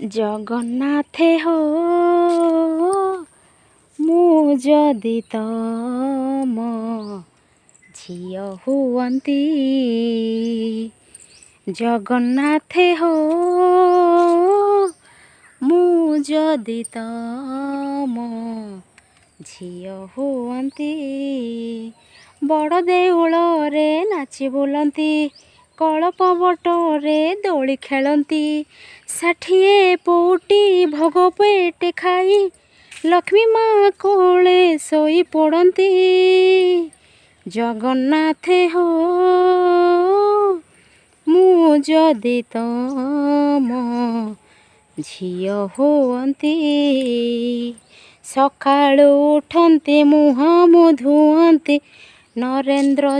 ଜଗନ୍ନାଥେ ହୋ ମୁଁ ଯଦି ତମ ଝିଅ ହୁଅନ୍ତି, ଜଗନ୍ନାଥେ ହୋ ମୁଁ ଯଦି ତମ ଝିଅ ହୁଅନ୍ତି, ବଡ଼ ଦେଉଳରେ ନାଚି ବୁଲନ୍ତି, କଳପ ବଟରେ ଦୋଳି ଖେଳନ୍ତି, 60 ପଉଟି ଭୋଗ ପେଟେ ଖାଇ ଲକ୍ଷ୍ମୀ ମା କୋଳେ ଶୋଇ ପଡ଼ନ୍ତି। ଜଗନ୍ନାଥେ ହୋ ମୁଁ ଯଦି ତମ ଝିଅ ହୁଅନ୍ତି, ସକାଳୁ ଉଠନ୍ତି ମୁହଁ ମୁଁ ଧୁଅନ୍ତି, ନରେନ୍ଦ୍ର